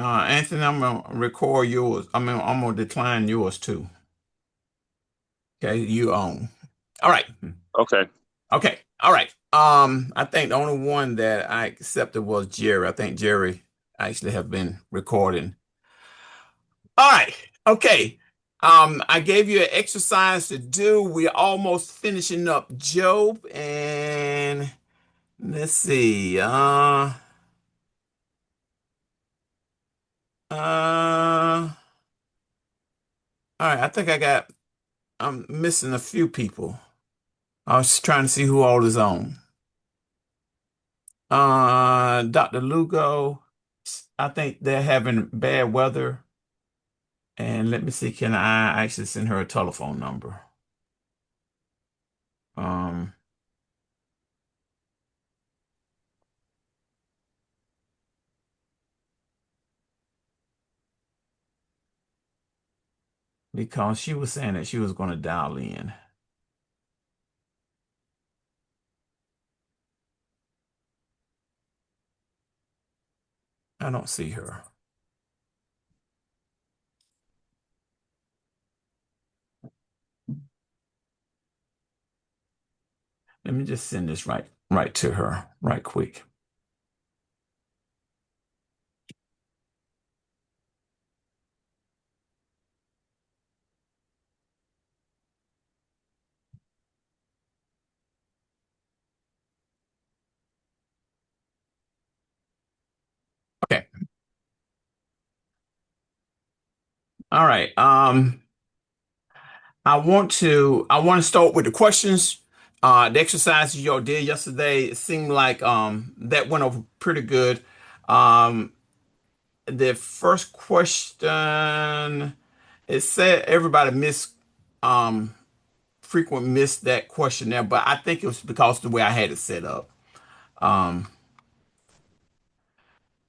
Anthony, I'm gonna record yours. I'm gonna decline yours too. Okay, you own. All right. Okay. Okay. All right. I think the only one that I accepted was Jerry. I think Jerry actually have been recording. All right. Okay. I gave you an exercise to do. We're almost finishing up Job, and let's see. All right. I'm missing a few people. I was trying to see who all is on. Dr. Lugo, I think they're having bad weather. And let me see, can I actually send her a telephone number? Um, because she was saying that she was going to dial in. I don't see her. Let me just send this right to her right quick. Okay. All right. I want to start with the questions. The exercises y'all did yesterday, it seemed like that went over pretty good. Um, the first question, it said everybody um frequent missed that question there, but I think it was because of the way I had it set up.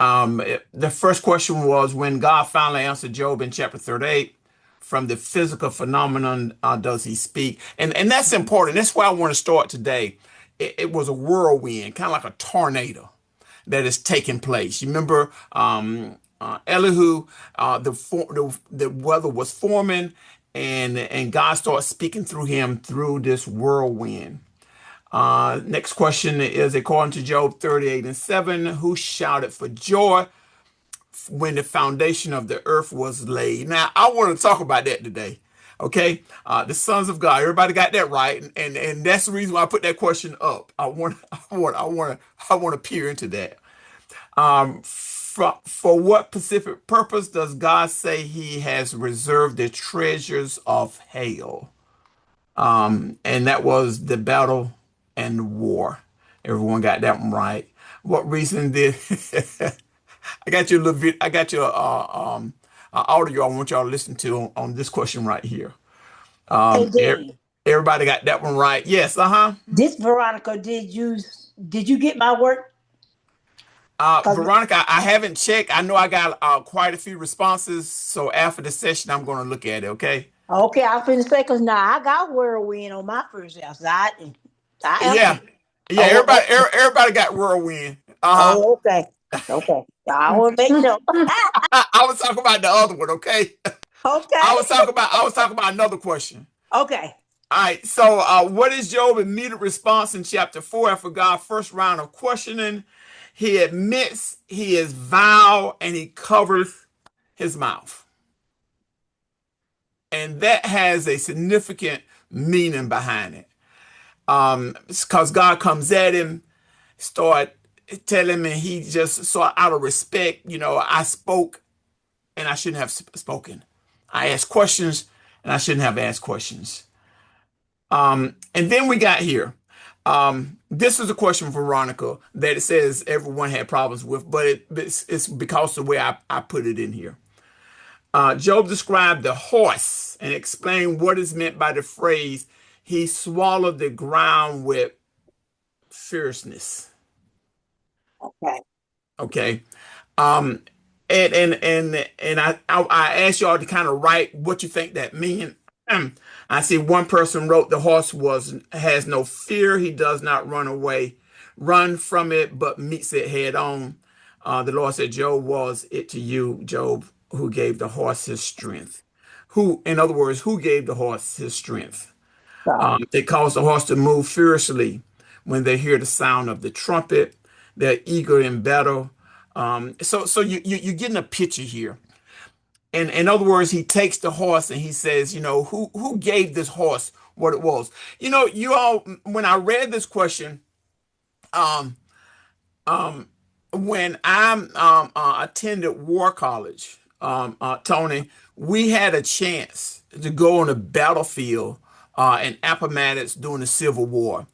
Um, the first question was when God finally answered Job in chapter 38, from the physical phenomenon does he speak? And that's important. That's why I want to start today. It was a whirlwind, kind of like a tornado that is taking place. You remember Elihu, the weather was forming, and God started speaking through him through this whirlwind. Next question is according to Job 38 and 7, who shouted for joy when the foundation of the earth was laid? Now, I want to talk about that today. Okay, the sons of God. Everybody got that right, and that's the reason why I put that question up. I want to peer into that. For what specific purpose does God say He has reserved the treasures of hell? And that was the battle and the war. Everyone got that one right. What reason did I got your little bit? I got your audio. I want y'all to listen to on this question right here. Hey, Um, er- Dean, Everybody got that one right. Yes. Uh-huh. this Veronica, did you get my work? Cause Veronica, I haven't checked. I know I got quite a few responses. So after the session, I'm going to look at it. Okay. okay, I finna say because now I got whirlwind on my first answer. I Yeah. answered. Yeah. Oh, Everybody got whirlwind. Uh-huh. okay, okay. I want to make sure. I was talking about the other one. Okay. Okay, I was talking about another question. okay. All right. So, what is Job's immediate response in chapter 4 after God's first round of questioning? He admits he is vile and he covers his mouth. And that has a significant meaning behind it. Because God comes at him, start telling him, he just so out of respect, I spoke and I shouldn't have spoken. I asked questions and I shouldn't have asked questions. And then we got here. This is a question for Veronica that it says everyone had problems with, but it's because of the way I put it in here. Job described the horse and explained what is meant by the phrase, he swallowed the ground with fierceness. Okay. Okay. Um, and I asked y'all to kind of write what you think that means. I see one person wrote the horse was has no fear. He does not run away, run from it, but meets it head on. The Lord said, Job, was it to you, Job, who gave the horse his strength? Who, in other words, who gave the horse his strength? God. It caused the horse to move fiercely when they hear the sound of the trumpet. They're eager in battle. So you're getting a picture here. And in other words, he takes the horse and he says, who gave this horse what it was? You all, when I read this question, um, um, when I attended War College, Tony, we had a chance to go on a battlefield in Appomattox during the Civil War.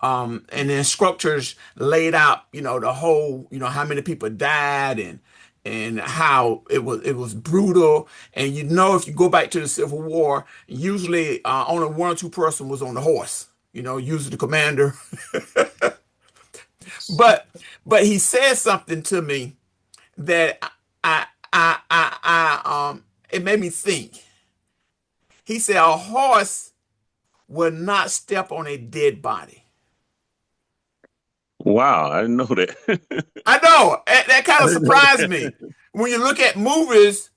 And the instructors laid out, the whole, how many people died and how it was brutal. And if you go back to the Civil War, usually only one or two person was on the horse, usually the commander. But he said something to me that it made me think. He said a horse will not step on a dead body. Wow, I didn't know that. I know that kind of surprised me. When you look at movies,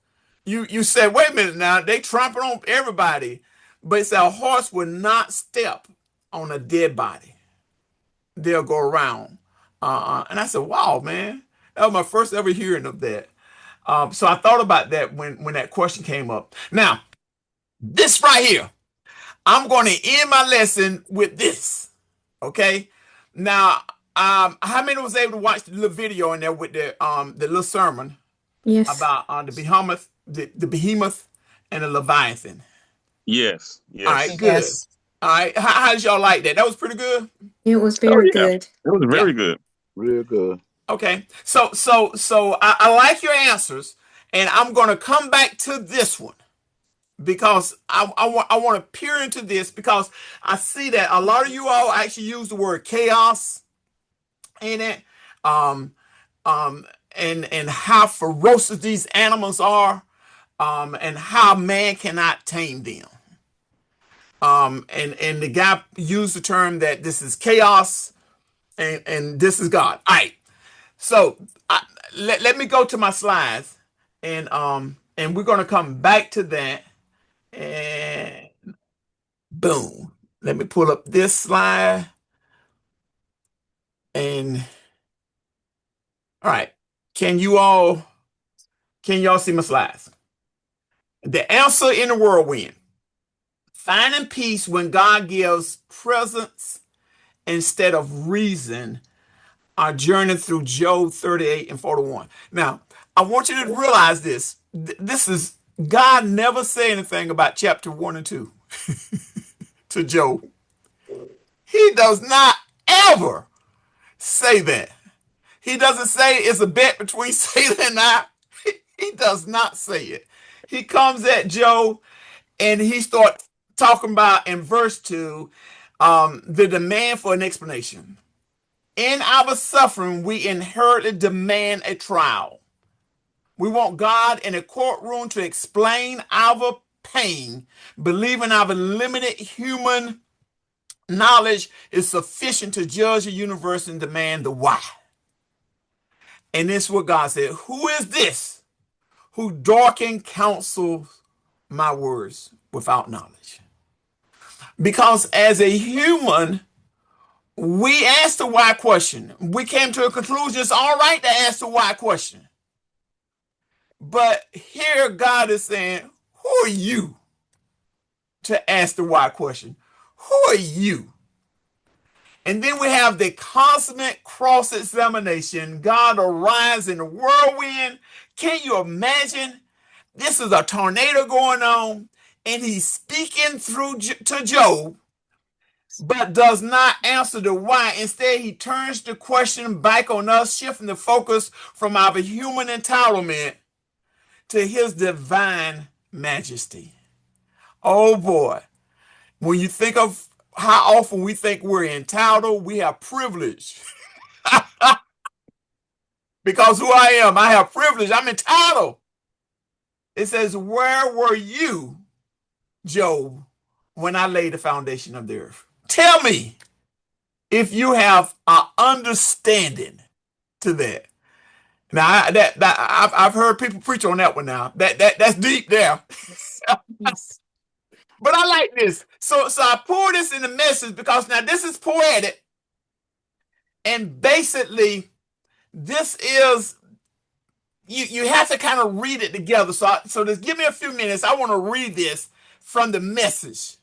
you say, wait a minute now, they trampling on everybody, but it's a horse will not step on a dead body. They'll go around. And I said, wow, man, that was my first ever hearing of that. So I thought about that when that question came up. Now, this right here, I'm going to end my lesson with this. Okay. Now, how many was able to watch the little video in there with the little sermon Yes. about the behemoth and the Leviathan? Yes, All right, yes. good. Yes. All right, how did y'all like that? That was pretty good. It was Oh very yeah, good. it was very Yeah. good. Real good. Okay. So I like your answers, and I'm going to come back to this one because I want to peer into this because I see that a lot of you all actually use the word chaos in it, um, and how ferocious these animals are, and how man cannot tame them. And the guy used the term that this is chaos and this is God. All right. So let me go to my slides, and we're gonna come back to that. And boom, let me pull up this slide. And all right, can y'all see my slides? The answer in the whirlwind: finding peace when God gives presence instead of reason. Our journey through Job 38 and 41. Now, I want you to realize this. This is God never said anything about chapter 1 and 2 to Job. He does not ever say that. He doesn't say it's a bet between Satan and I. He does not say it. He comes at Job and he starts talking about in verse 2 the demand for an explanation. In our suffering, we inherently demand a trial. We want God in a courtroom to explain our pain, believing our limited human knowledge is sufficient to judge the universe and demand the why. And this is what God said: who is this who darken counsels my words without knowledge? Because as a human, we asked the why question. We came to a conclusion it's all right to ask the why question. But here God is saying, who are you to ask the why question? Who are you? And then we have the consummate cross-examination. God arrives in a whirlwind. Can you imagine? This is a tornado going on, and he's speaking to Job, but does not answer the why. Instead, he turns the question back on us, shifting the focus from our human entitlement to his divine majesty. Oh boy. When you think of how often we think we're entitled, we have privilege. Because who I am, I have privilege. I'm entitled. It says, where were you, Job, when I laid the foundation of the earth? Tell me if you have an understanding to that. Now I've heard people preach on that one. Now that's deep there. Yes. But I like this. So I pour this in the message because now this is poetic, and basically this is you have to kind of read it together. So just give me a few minutes. I want to read this from the message.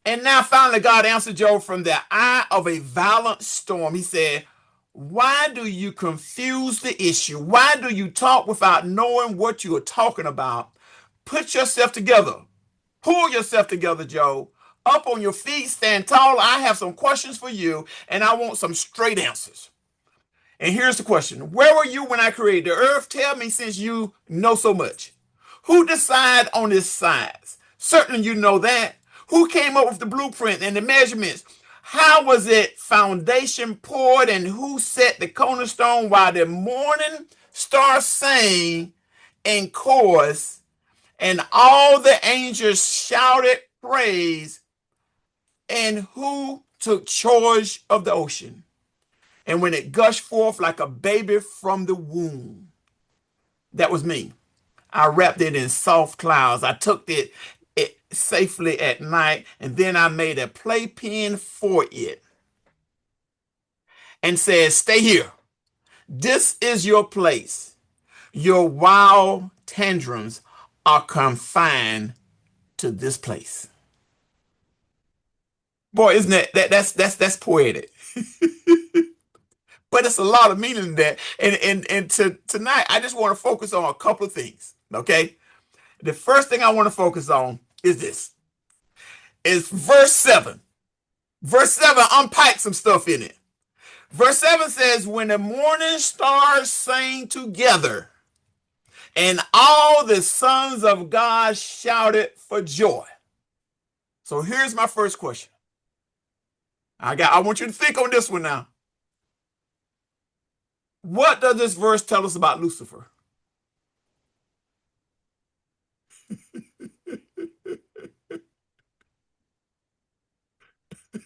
And now finally God answered Job from the eye of a violent storm. He said, why do you confuse the issue? Why do you talk without knowing what you are talking about? Put yourself together. Pull yourself together, Job. Up on your feet, stand tall. I have some questions for you, and I want some straight answers. And here's the question. Where were you when I created the earth? Tell me, since you know so much. Who decided on its size? Certainly you know that. Who came up with the blueprint and the measurements? How was it foundation poured, and who set the cornerstone while the morning stars sang in chorus and all the angels shouted praise? And who took charge of the ocean? And when it gushed forth like a baby from the womb, that was me. I wrapped it in soft clouds. I took it safely at night, and then I made a playpen for it and said, stay here. This is your place. Your wild tantrums are confined to this place. Boy, isn't that's poetic. But it's a lot of meaning in that. And tonight, I just want to focus on a couple of things. Okay. The first thing I want to focus on is this. Is verse 7. Verse 7 unpacks some stuff in it. Verse 7 says, when the morning stars sang together and all the sons of God shouted for joy. So here's my first question. I want you to think on this one now. What does this verse tell us about Lucifer?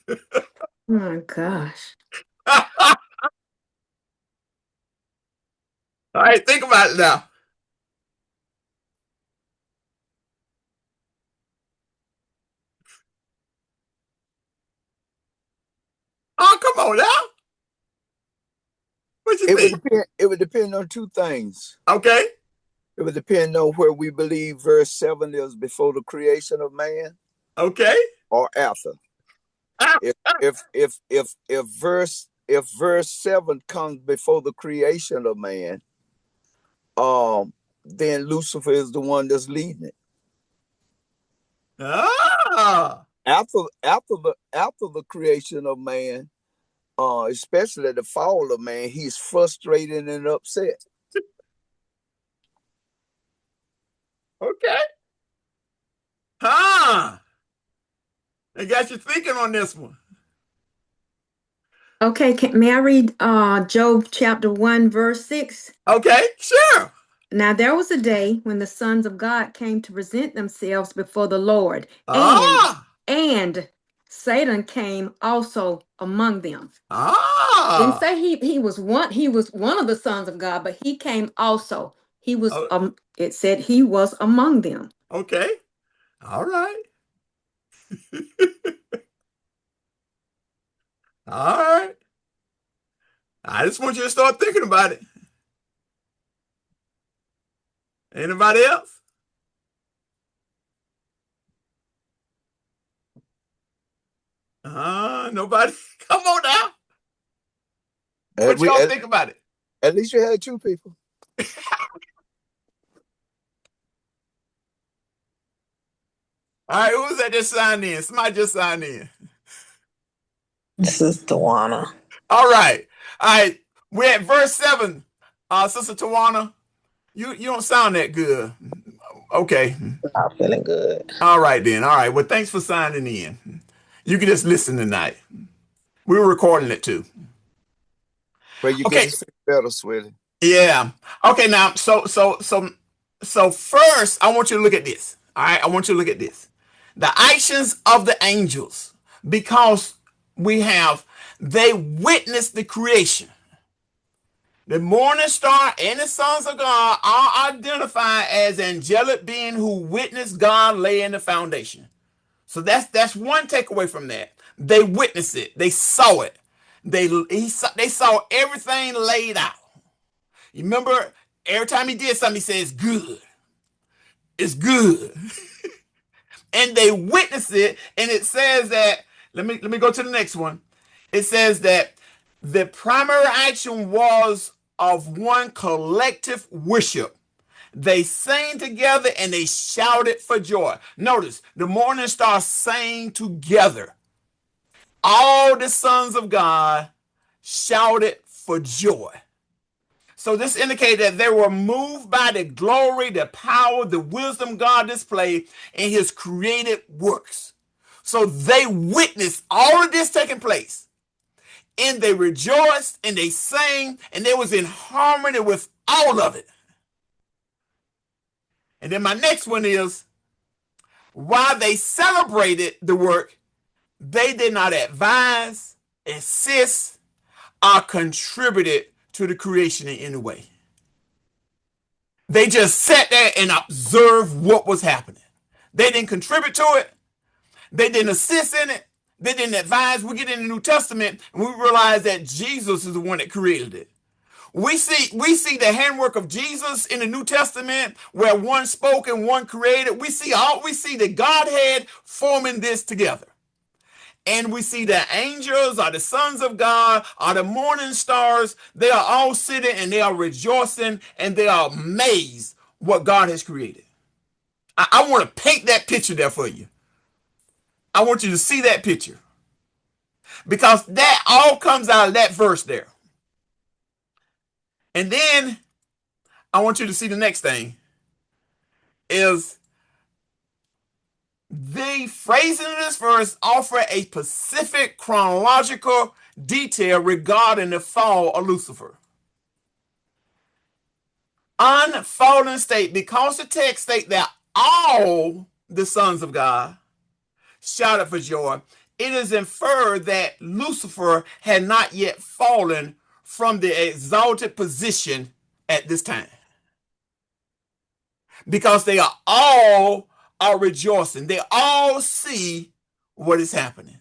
Oh my gosh. All right, think about it now. Oh, come on now. What you think? It would depend on two things. Okay. It would depend on where we believe verse 7 is before the creation of man Okay. or after. If verse 7 comes before the creation of man, then Lucifer is the one that's leading it. Ah. After the creation of man, especially the fall of man, he's frustrated and upset. Okay. Huh. They got you thinking on this one. Okay, may I read Job chapter 1, verse 6? Okay, sure. Now there was a day when the sons of God came to present themselves before the Lord, and Satan came also among them. Didn't say he was one of the sons of God, but he came also. He was it said he was among them. Okay. All right. All right. I just want you to start thinking about it. Anybody else? Nobody. Come on now. What y'all think about it? At least you had two people. All right, who's that just signed in? Somebody just signed in. This is Tawana. All right. We're at verse 7. Sister Tawana, you don't sound that good. Okay. Not feeling good. All right then. All right. Well, thanks for signing in. You can just listen tonight. We were recording it too. Well, you Okay. get better, sweetie. Yeah. Okay. Now, so first, I want you to look at this. All right. I want you to look at this. The actions of the angels, because they witnessed the creation. The morning star and the sons of God are identified as angelic beings who witnessed God laying the foundation. So that's one takeaway from that. They witnessed it. They saw it. They saw everything laid out. You remember, every time he did something, he says, "Good. It's good." And they witnessed it, and it says that, let me go to the next one. It says that the primary action was of one collective worship. They sang together and they shouted for joy. Notice, the morning star sang together. All the sons of God shouted for joy. So this indicated that they were moved by the glory, the power, the wisdom God displayed in his created works. So they witnessed all of this taking place. And they rejoiced and they sang and they was in harmony with all of it. And then my next one is, while they celebrated the work, they did not advise, assist, or contributed to the creation in any way. They just sat there and observed what was happening. They didn't contribute to it. They didn't assist in it. They didn't advise. We get in the New Testament and we realize that Jesus is the one that created it. We see the handwork of Jesus in the New Testament, where one spoke and one created. We see the Godhead forming this together. And we see the angels or the sons of God or the morning stars. They are all sitting and they are rejoicing and they are amazed what God has created. I want to paint that picture there for you. I want you to see that picture, because that all comes out of that verse there. And then I want you to see the next thing is the phrasing of this verse offer a specific chronological detail regarding the fall of Lucifer. Unfallen state, because the text states that all the sons of God shouted for joy, it is inferred that Lucifer had not yet fallen from the exalted position at this time, because they are all rejoicing. They all see what is happening.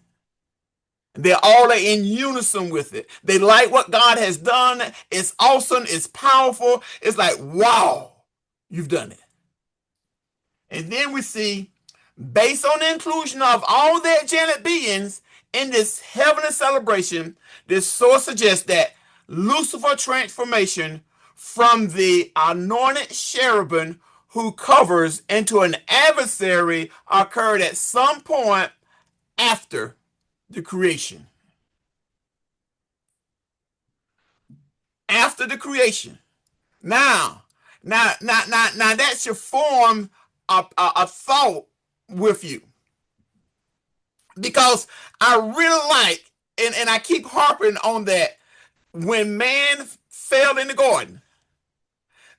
They're all in unison with it. They like what God has done. It's awesome. It's powerful. It's like, wow, you've done it. And then we see, based on the inclusion of all the angelic beings in this heavenly celebration, this source suggests that Lucifer's transformation from the anointed cherubim who covers into an adversary occurred at some point after the creation. After the creation. Now that should form a thought with you, because I really like, and I keep harping on that, when man fell in the garden,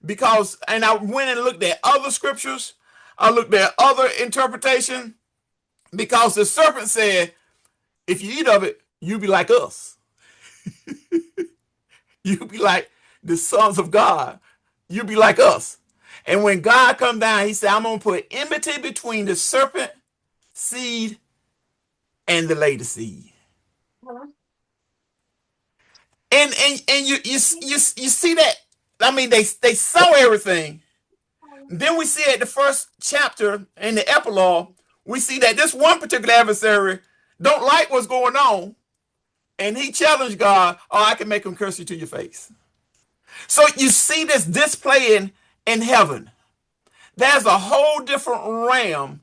because, and I went and looked at other scriptures, I looked at other interpretation, because the serpent said, if you eat of it, you'll be like us. You'll be like the sons of God. You'll be like us. And when God come down, he said, I'm going to put enmity between the serpent seed and the lady seed. And you see that? I mean, they saw everything. Then we see at the first chapter in the epilogue, we see that this one particular adversary don't like what's going on, and he challenged God, "Oh, I can make him curse you to your face." So you see this displaying in heaven. There's a whole different realm,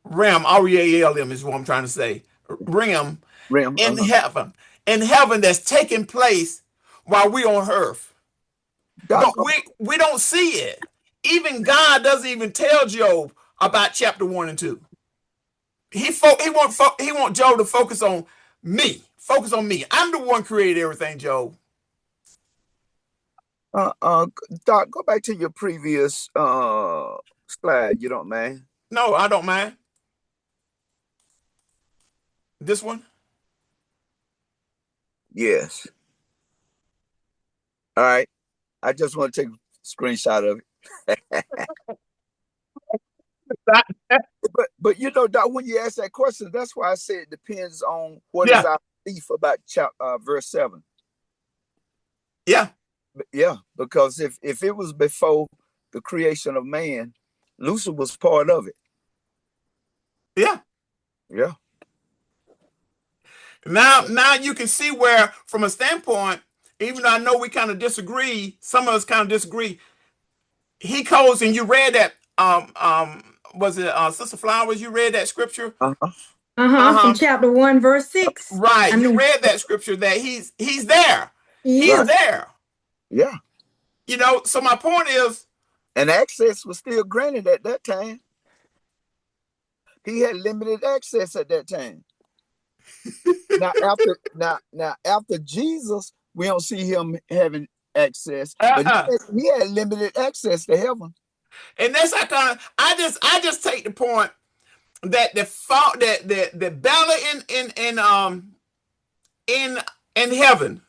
R-E-A-L-M is what I'm trying to say, realm in heaven. In heaven that's taking place while we're on earth. But we don't see it. Even God doesn't even tell Job about chapter 1 and 2. He want Job to focus on me. Focus on me. I'm the one created everything, Job. Doc, go back to your previous slide. You don't mind? No, I don't mind. This one? Yes. All right. I just want to take a screenshot of it. But you know, Doc, when you ask that question, that's why I say it depends on what is our belief about verse 7. Yeah. Yeah, because if it was before the creation of man, Lucifer was part of it. Yeah. Yeah. Now you can see where, from a standpoint, even though I know we kind of disagree, some of us kind of disagree. He goes, and you read that. Was it Sister Flowers? You read that scripture? From chapter 1, verse 6. Right. You read that scripture that he's there. He's there. Yeah. You know, so my point is, and access was still granted at that time. He had limited access at that time. now after Jesus, we don't see him having access, but he had limited access to heaven. And that's how kind of I just take the point that the fault that the battle in heaven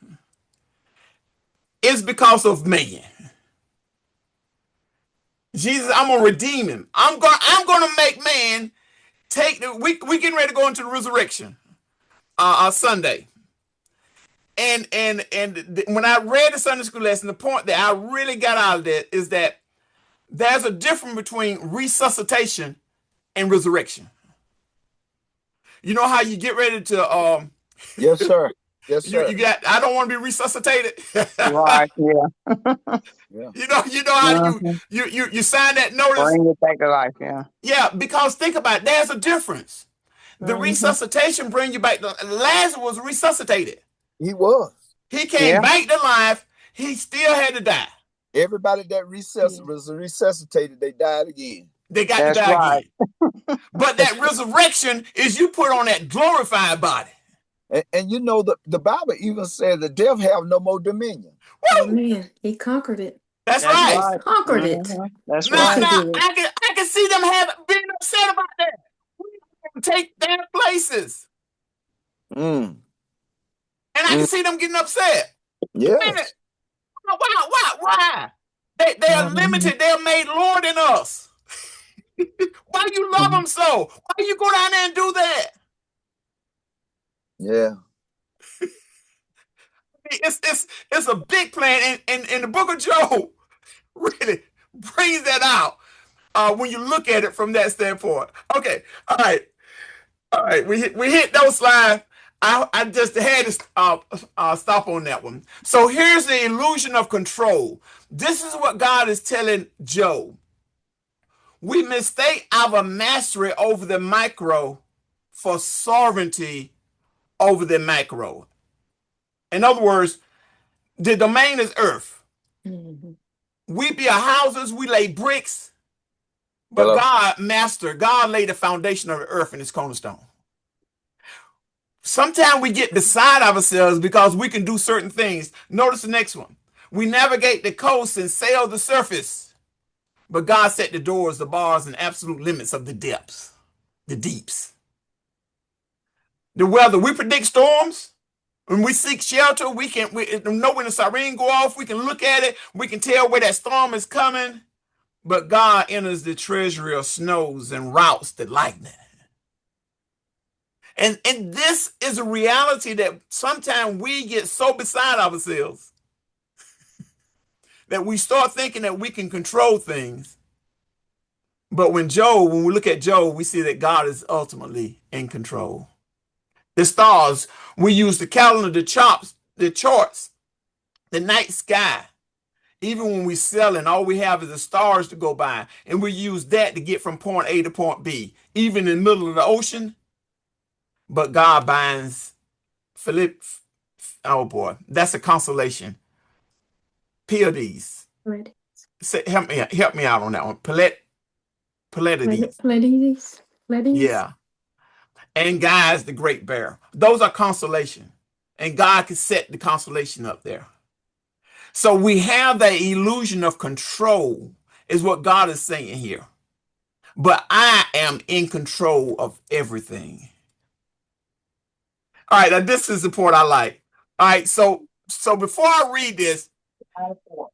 is because of man. Jesus, I'm gonna redeem him. I'm gonna make man take the we getting ready to go into the resurrection Sunday. And when I read the Sunday school lesson, the point that I really got out of that is that there's a difference between resuscitation and resurrection. You know how you get ready to yes, sir. Yes, sir. You got, I don't want to be resuscitated. Right, yeah. Yeah. You know how you sign that notice. Bring it back to life, yeah. Yeah, because think about it, there's a difference. The resuscitation bring you back. Lazarus was resuscitated. He was. He came back to life. He still had to die. Everybody that was resuscitated, they died again. They got to die again. But that resurrection is you put on that glorified body. And you know, the Bible even said the death have no more dominion. Oh man, he conquered it. That's right. He conquered it. That's now, right. Now, I can see them being upset about that. We take their places. And I can see them getting upset. Yes. Why? They are limited. They are made Lord in us. Why do you love them so? Why do you go down there and do that? Yeah. It's a big plan, and the book of Job really brings that out when you look at it from that standpoint. Okay, all right. We hit those slides. I just had to stop on that one. So here's the illusion of control. This is what God is telling Job. We mistake our mastery over the micro for sovereignty over the macro. In other words, the domain is earth. We build houses, we lay bricks, but God laid the foundation of the earth in its cornerstone. Sometimes we get beside ourselves because we can do certain things. Notice the next one. We navigate the coast and sail the surface, but God set the doors, the bars, and absolute limits of the depths, the deeps. The weather, we predict storms. When we seek shelter, we know when the siren go off, we can look at it, we can tell where that storm is coming, but God enters the treasury of snows and routes the lightning. And this is a reality that sometimes we get so beside ourselves that we start thinking that we can control things. But when we look at Job, we see that God is ultimately in control. The stars, we use the calendar, the charts, the night sky. Even when we selling, all we have is the stars to go by. And we use that to get from point A to point B, even in the middle of the ocean. But God binds Philip. Oh boy, that's a consolation. Pleiades. Help me out on that one. Pleiades. Yeah. And guys, the great bear. Those are consolation. And God can set the consolation up there. So we have the illusion of control is what God is saying here. But I am in control of everything. All right, now this is the part I like. All right, so before I read this,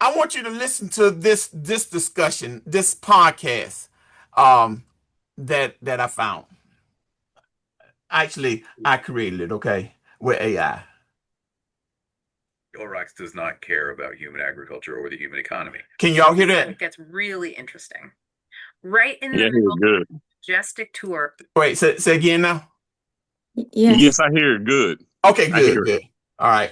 I want you to listen to this discussion, this podcast that I found. Actually, I created it, okay, with AI. Olrax does not care about human agriculture or the human economy. Can y'all hear that? It gets really interesting. Right in the Yeah, middle good. of the majestic tour Wait, say again now. Yes. Yes, I hear it good. Okay, I hear good. All right.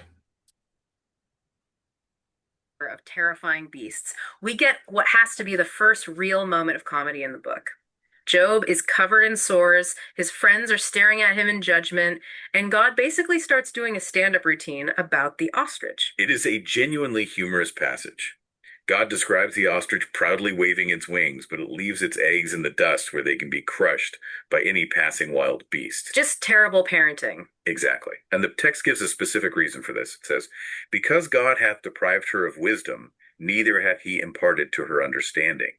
of terrifying beasts, we get what has to be the first real moment of comedy in the book. Job is covered in sores, his friends are staring at him in judgment, and God basically starts doing a stand-up routine about the ostrich. It is a genuinely humorous passage. God describes the ostrich proudly waving its wings, but it leaves its eggs in the dust where they can be crushed by any passing wild beast. Just terrible parenting. Exactly. And the text gives a specific reason for this. It says, because God hath deprived her of wisdom, neither hath he imparted to her understanding.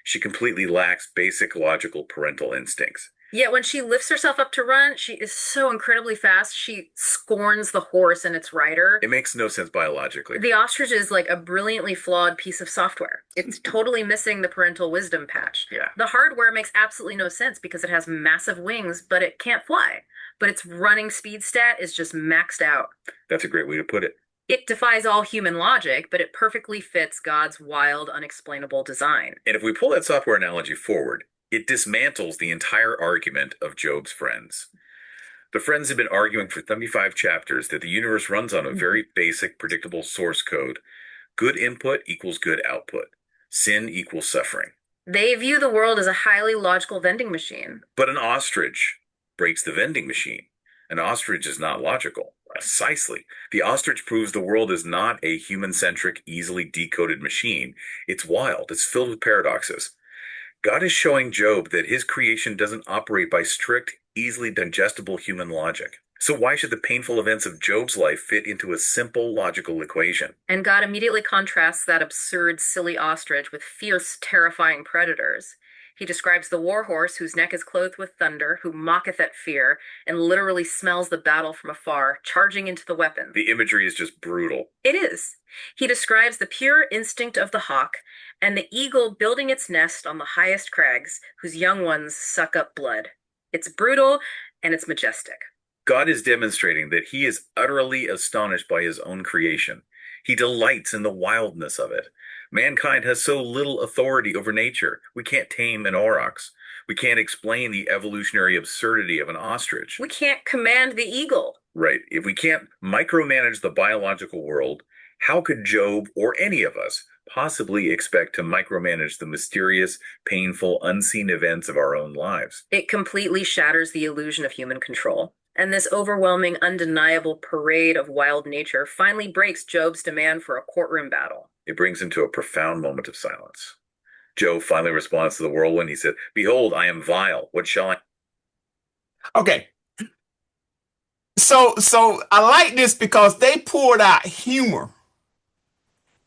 She completely lacks basic logical parental instincts. Yet when she lifts herself up to run, she is so incredibly fast, she scorns the horse and its rider. It makes no sense biologically. The ostrich is like a brilliantly flawed piece of software. It's totally missing the parental wisdom patch. Yeah. The hardware makes absolutely no sense because it has massive wings, but it can't fly. But its running speed stat is just maxed out. That's a great way to put it. It defies all human logic, but it perfectly fits God's wild, unexplainable design. And if we pull that software analogy forward, it dismantles the entire argument of Job's friends. The friends have been arguing for 75 chapters that the universe runs on a very basic, predictable source code. Good input equals good output. Sin equals suffering. They view the world as a highly logical vending machine. But an ostrich breaks the vending machine. An ostrich is not logical. Precisely. The ostrich proves the world is not a human-centric, easily decoded machine. It's wild. It's filled with paradoxes. God is showing Job that his creation doesn't operate by strict, easily digestible human logic. So why should the painful events of Job's life fit into a simple logical equation? And God immediately contrasts that absurd, silly ostrich with fierce, terrifying predators. He describes the war horse whose neck is clothed with thunder, who mocketh at fear, and literally smells the battle from afar, charging into the weapon. The imagery is just brutal. It is. He describes the pure instinct of the hawk, and the eagle building its nest on the highest crags, whose young ones suck up blood. It's brutal, and it's majestic. God is demonstrating that he is utterly astonished by his own creation. He delights in the wildness of it. Mankind has so little authority over nature. We can't tame an aurochs. We can't explain the evolutionary absurdity of an ostrich. We can't command the eagle. Right. If we can't micromanage the biological world, how could Job or any of us possibly expect to micromanage the mysterious, painful, unseen events of our own lives? It completely shatters the illusion of human control. And this overwhelming, undeniable parade of wild nature finally breaks Job's demand for a courtroom battle. It brings him to a profound moment of silence. Job finally responds to the whirlwind. He said, "Behold, I am vile. What shall I?" Okay. So I like this because they poured out humor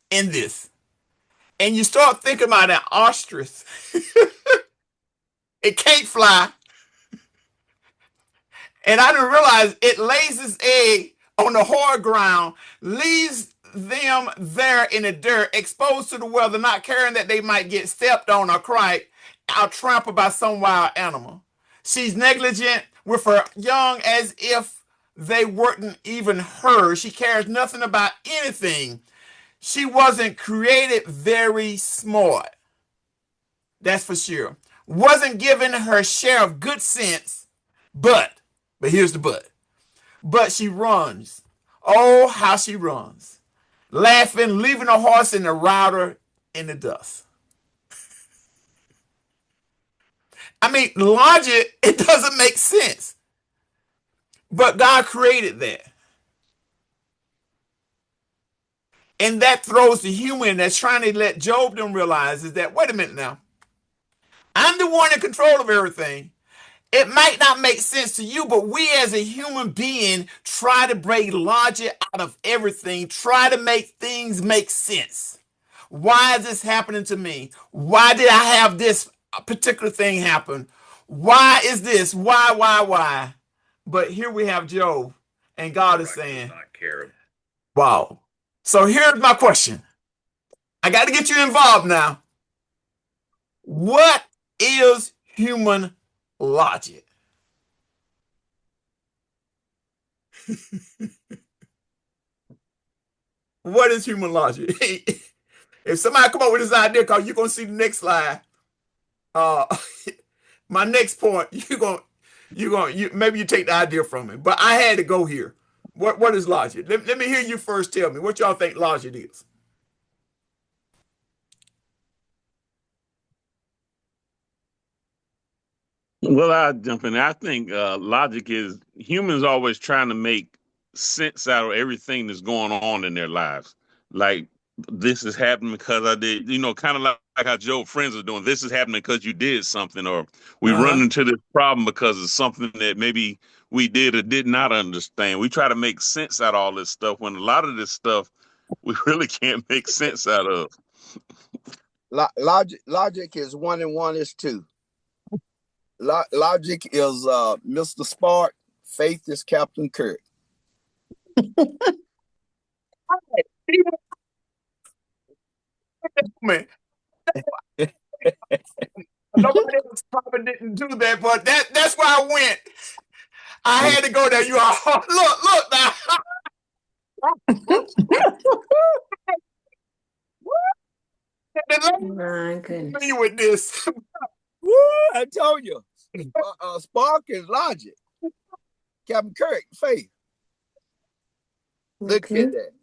in this. And you start thinking about that ostrich. It can't fly. And I didn't realize it lays its egg on the hard ground, leaves them there in the dirt, exposed to the weather, not caring that they might get stepped on or trampled by some wild animal. She's negligent with her young as if they weren't even hers. She cares nothing about anything. She wasn't created very smart. That's for sure. Wasn't given her share of good sense, but here's the but. But she runs. Oh, how she runs. Laughing, leaving the horse and the rider in the dust. I mean, logic, it doesn't make sense. But God created that. And that throws the human that's trying to let Job them realize is that, wait a minute now. I'm the one in control of everything. It might not make sense to you, but we as a human being try to bring logic out of everything, try to make things make sense. Why is this happening to me? Why did I have this particular thing happen? Why is this? Why? But here we have Job, and God is saying, Not care. wow. So here's my question. I got to get you involved now. What is human logic? What is human logic? If somebody come up with this idea, because you're going to see the next slide. My next point, maybe you take the idea from it, but I had to go here. What is logic? Let me hear you first tell me what y'all think logic is. Well, I'll jump in. I think logic is humans always trying to make sense out of everything that's going on in their lives. Like, this is happening because I did, kind of like how Job friends are doing. This is happening because you did something, or we run into this problem because of something that maybe we did or did not understand. We try to make sense out of all this stuff when a lot of this stuff we really can't make sense out of. Logic is 1 and 1 is 2. Logic is Mr. Spark. Faith is Captain Kirk. Nobody else probably didn't do that, but that's where I went. I had to go there. You all look now. My goodness. Me with this. Woo, I told you. Spark is logic. Captain Kirk, faith. Look at that.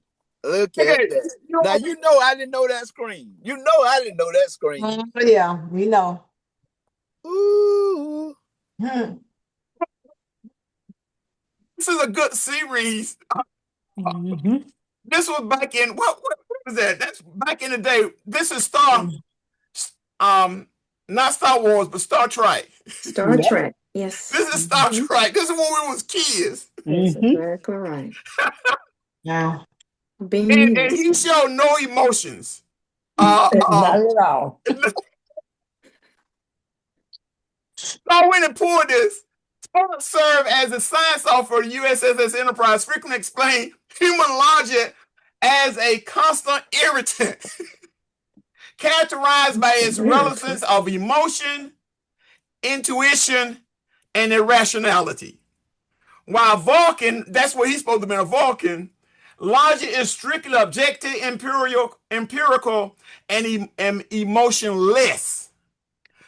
Look at that. Now you know I didn't know that screen. You know I didn't know that screen. Yeah, we know. Ooh. This is a good series. This was back in what was that? That's back in the day. This is not Star Wars, but Star Trek. Star Trek. Yes. This is Star Trek. This is when we was kids. That's exactly right. Now, being And he showed no emotions. not at all. So I went and pulled this. Spock served as a science officer of the USS Enterprise, frequently explained human logic as a constant irritant, characterized by its relevance of emotion, intuition, and irrationality. While Vulcan, that's what he's supposed to be, a Vulcan, logic is strictly objective, empirical, and emotionless.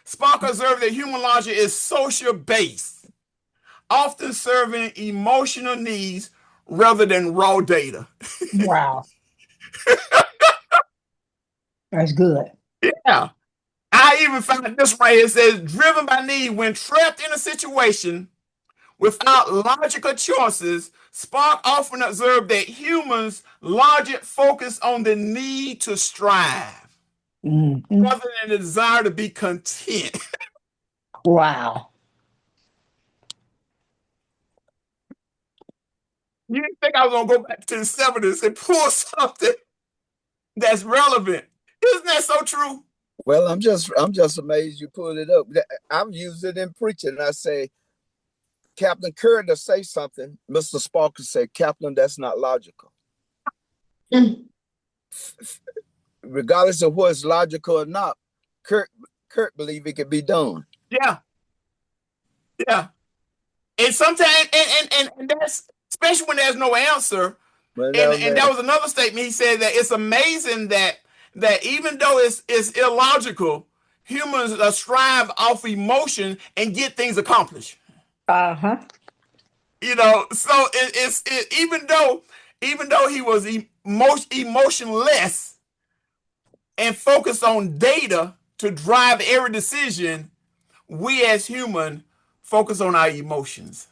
Spock observed that human logic is social-based, often serving emotional needs rather than raw data. Wow. That's good. Yeah. I even found this right here. It says, driven by need, when trapped in a situation without logical choices, Spock often observed that humans' logic focus on the need to strive rather than the desire to be content. Wow. You didn't think I was going to go back to the 70s and pull something that's relevant. Isn't that so true? Well, I'm just amazed you pulled it up. I've used it in preaching. I say, Captain Kirk to say something, Mr. Spock could say, Captain, that's not logical. Regardless of what's logical or not, Kirk believed it could be done. Yeah. Yeah. And sometimes, and that's, especially when there's no answer. And that was another statement. He said that it's amazing that even though it's illogical, humans strive off emotion and get things accomplished. Uh-huh. So it's even though he was emotionless and focused on data to drive every decision, we as human focus on our emotions.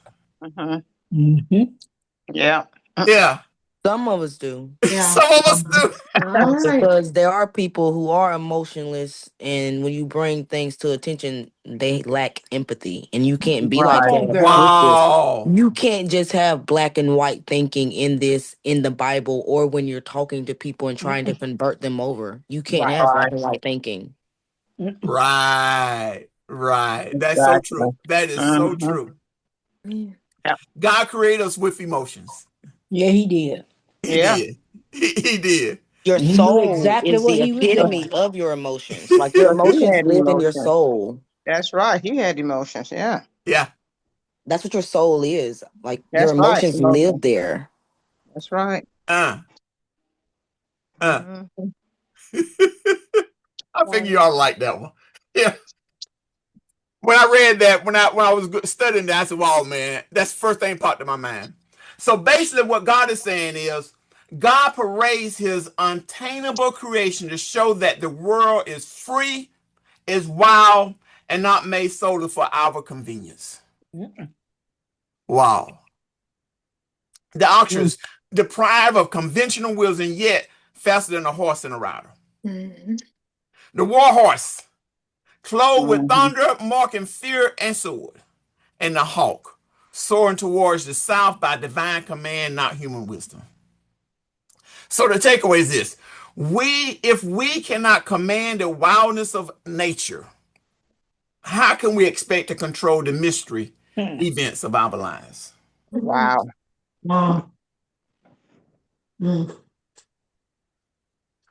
Yeah. Yeah. Some of us do. Yeah. Some of us do. Because there are people who are emotionless, and when you bring things to attention, they lack empathy. And you can't be like that. Wow. You can't just have black and white thinking in the Bible, or when you're talking to people and trying to convert them over. You can't have black and white thinking. Right. That's so true. That is so true. Yeah. God created us with emotions. Yeah, he did. He did. Your He knew soul exactly is what the he was doing. epitome of your emotions. Like your Look, he emotions had live in your emotions. soul. That's right. He had emotions. Yeah. Yeah. That's what your soul is. Like your That's right. emotions live Emotions. there. That's right. Uh, uh. Mhm. I figure y'all like that one. Yeah. When I read that, when I was studying that, I said, "Wow, man, that's the first thing popped in my mind." So basically, what God is saying is, God parades His untainable creation to show that the world is free, is wild, and not made solely for our convenience. Wow. The oxen deprived of conventional wheels and yet faster than a horse and a rider. Mhm. The war horse, clothed with Mhm. thunder, marking fear and sword. And the hawk, soaring towards the south by divine command, not human wisdom. So the takeaway is this: if we cannot command the wildness of nature, how can we expect to control the mystery events of our lives? Wow. Wow. Mm.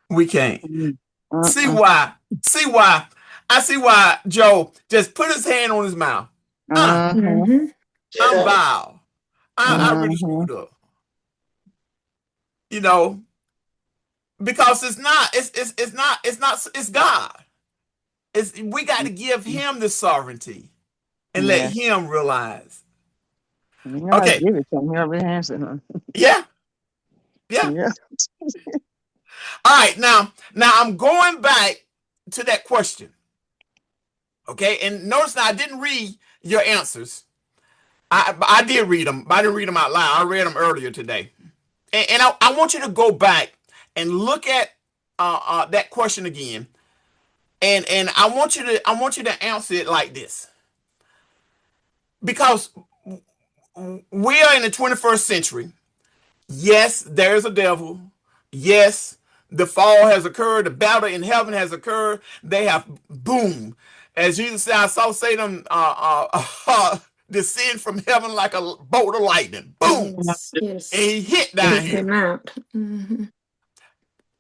We can't. Mm. See Mm-mm. why? See why? I see why Joe just put his hand on his mouth. Mhm. Mhm. I'm vile. I really Mhm. screwed up. You know, because it's God. We got to give him the sovereignty and let Yes. him realize. You gotta Okay. give it to him. He already has it, huh? Yeah. Yeah. Yeah. All right. Now I'm going back to that question. Okay. And notice now I didn't read your answers. I did read them, but I didn't read them out loud. I read them earlier today. And I want you to go back and look at that question again. And I want you to answer it like this. Because we are in the 21st century. Yes, there's a devil. Yes, the fall has occurred. The battle in heaven has occurred. They have, boom. As Jesus said, I saw Satan descend from heaven like a bolt of lightning. Boom. Yes. Yes. And he hit down Take here. them out. Mhm.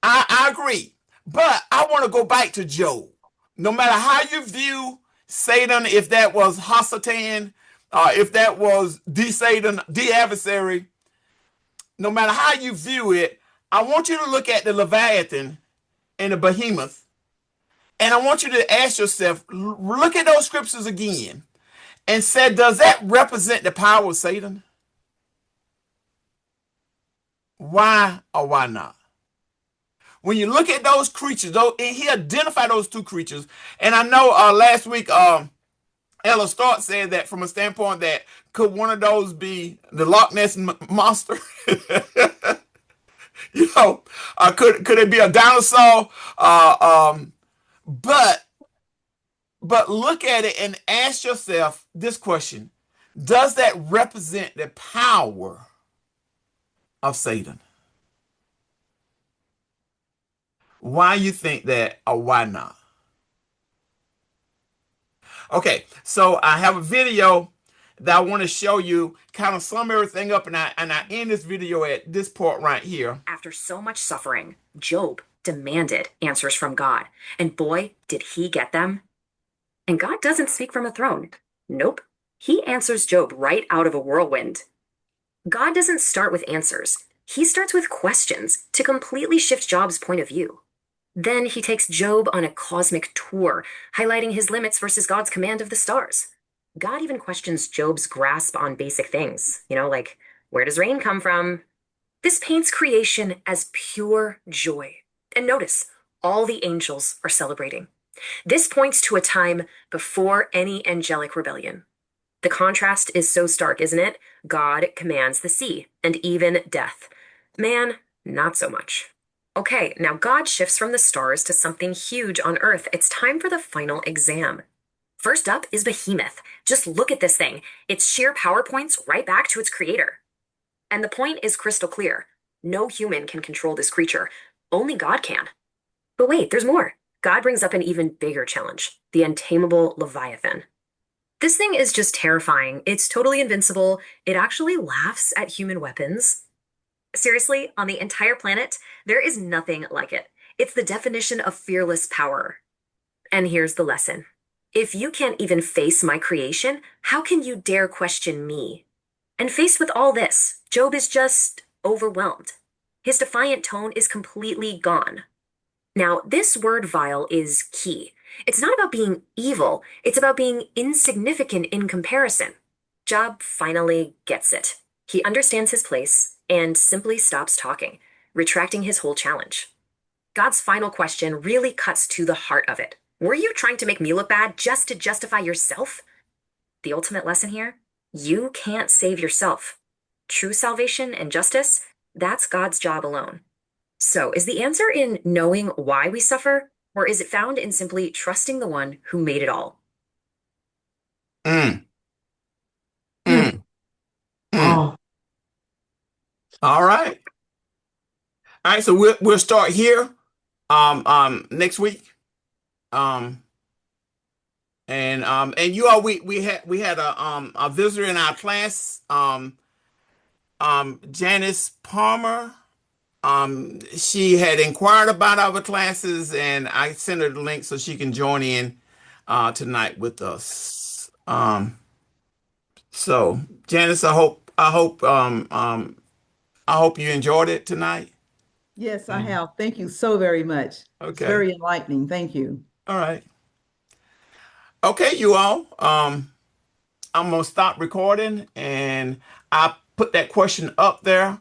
I agree. But I want to go back to Job. No matter how you view Satan, if that was Hasatan, if that was the Satan, the adversary, no matter how you view it, I want you to look at the Leviathan and the Behemoth, and I want you to ask yourself, look at those scriptures again, and say, does that represent the power of Satan? Why or why not? When you look at those creatures, though, and he identified those two creatures, and I know last week Ella Stark said that from a standpoint that could one of those be the Loch Ness monster? Could it be a dinosaur? But look at it and ask yourself this question: does that represent the power of Satan? Why you think that, or why not? Okay, so I have a video that I want to show you, kind of sum everything up, and I end this video at this part right here. After so much suffering, Job demanded answers from God. And boy, did he get them. And God doesn't speak from a throne. Nope. He answers Job right out of a whirlwind. God doesn't start with answers. He starts with questions to completely shift Job's point of view. Then he takes Job on a cosmic tour, highlighting his limits versus God's command of the stars. God even questions Job's grasp on basic things, like where does rain come from? This paints creation as pure joy. And notice, all the angels are celebrating. This points to a time before any angelic rebellion. The contrast is so stark, isn't it? God commands the sea and even death. Man, not so much. Okay, now God shifts from the stars to something huge on Earth. It's time for the final exam. First up is Behemoth. Just look at this thing. Its sheer power points right back to its creator. And the point is crystal clear. No human can control this creature. Only God can. But wait, there's more. God brings up an even bigger challenge, the untamable Leviathan. This thing is just terrifying. It's totally invincible. It actually laughs at human weapons. Seriously, on the entire planet, there is nothing like it. It's the definition of fearless power. And here's the lesson. If you can't even face my creation, how can you dare question me? And faced with all this, Job is just overwhelmed. His defiant tone is completely gone. Now, this word vile is key. It's not about being evil, it's about being insignificant in comparison. Job finally gets it. He understands his place and simply stops talking, retracting his whole challenge. God's final question really cuts to the heart of it. Were you trying to make me look bad just to justify yourself? The ultimate lesson here? You can't save yourself. True salvation and justice, that's God's job alone. So, is the answer in knowing why we suffer, or is it found in simply trusting the one who made it all? Mm, mm, mm. All right. All right, so we'll start here next week. And you all, we had a visitor in our class, Janice Palmer. She had inquired about our classes, and I sent her the link so she can join in tonight with us. So Janice, I hope you enjoyed it tonight. Yes, I have. Thank you so very much. It's Okay. very enlightening. Thank you. All right. Okay, you all. I'm gonna stop recording, and I put that question up there.